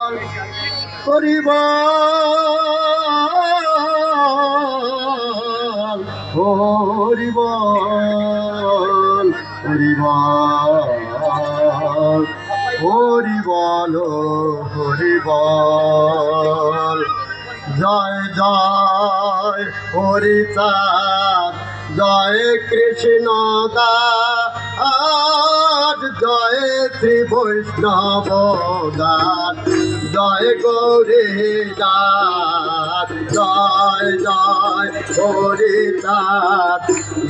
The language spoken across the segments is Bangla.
হরিবল হরিবল হরিবল হরিবল হরিবল জয় জয় হরিচাঁদ জয় কৃষ্ণ দাস জয় শ্রী বৈষ্ণব দাস জয় গৌরী দাস জয় জয় হরিচাঁদ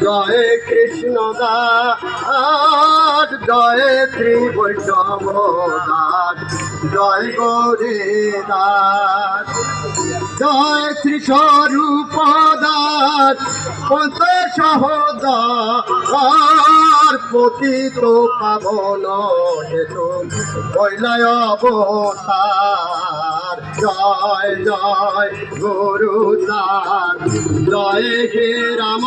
জয় কৃষ্ণ দাস জয় শ্রী বৈষ্ণব দাস জয় গৌরী দাস জয় শ্রী স্বরূপ দাস পঞ্চ সহদার পতিত পাবন হেতু কৈলায় অবতার জয় জয় গুরু দাস জয় হে রাম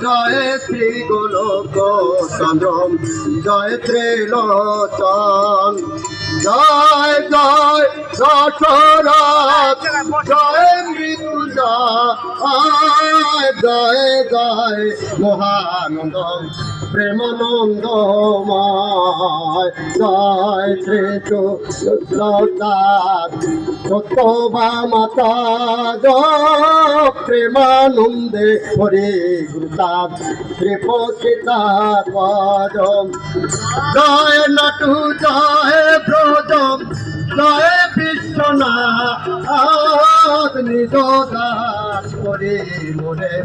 জয় শ্রী গোলক চন্দ্র জয় ত্রিলোচন জয় জয় দশরথ জয় মৃত্যুঞ্জয় জয় জয় মহানন্দ প্রেমানন্দময় জয় শ্রীচুদাস সত্যবা মাতা জয় প্রেমানন্দে হরে গুরুদাস শ্রীপতিতাৎ জয় নটু জয় ব্রজম জয় বিশ্বনাথ নিজ দাস করে মোরে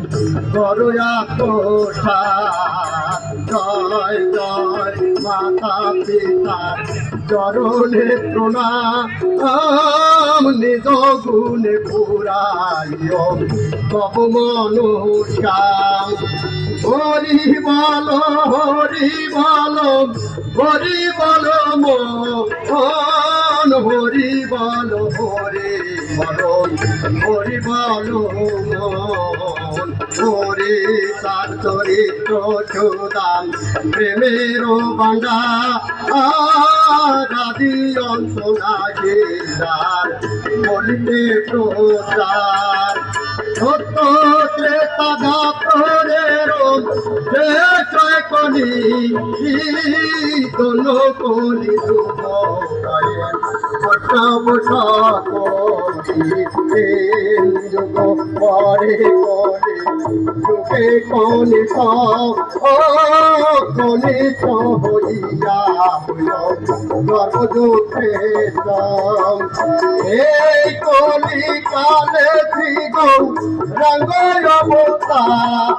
করুয়া প্রসাদ জয় জয় মাতা পিতা চরণে প্রণাম নিজ গুণে পুরাইও তব মনুষ্যাম হরি বল হরি বল হরি বল মন হরি বল হরি বল হরি বল মন হরি তার চরিত্র সুদাম প্রেমের বাঙ্গা আদি অন্ত নাগিরার বলিতে প্রচার সত্য ত্রেতা দাপরের জয় কলি দোল কলি বৈষ্ণব যুগ পরে পরে যুগে কলি কলি হইয়া গর্ভযুদ্ধে এই কলি কালে শ্রীগৌ রঙ্গ অবতার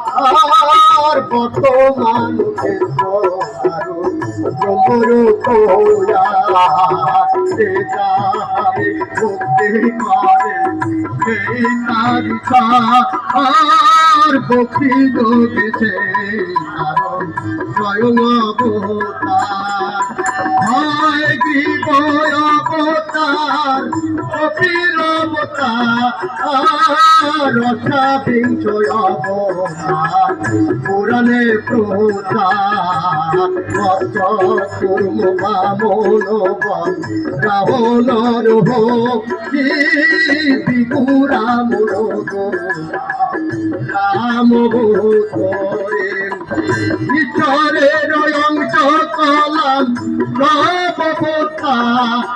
কত মানুষের ব্রহ্মরূপ মুক্তি করে সেই তারিকা আর ভক্তি যোগেছে কারণ স্বয়ং অবতার হয় গৃহ অবতার কপিল অবতার রসাবিংশ অবতার পুরাণে প্রচার কুর্ম বামন রাবণর বিগুরাম রাম ভূতরে ঈশ্বরের অংশ কলাম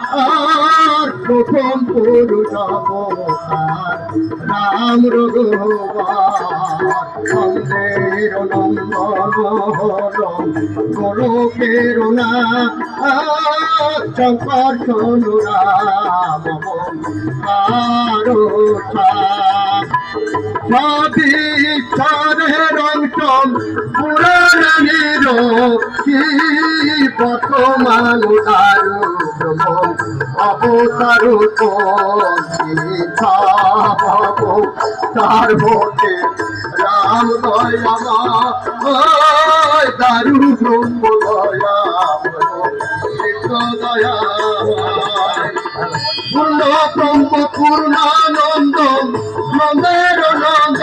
আর প্রথম পুরুষ অবতার রাম রঘুবার চন্দ্রের নন্দন গোলকের না শঙ্কর রাম সবিশ্বরের অংশ পুরাণের কি বর্তমান অবতার তার ভোটে রাম দয়া দারু ব্রহ্ম দয়া দয়া পূর্ণ ব্রহ্ম পূর্ণানন্দ নন্দের নন্দ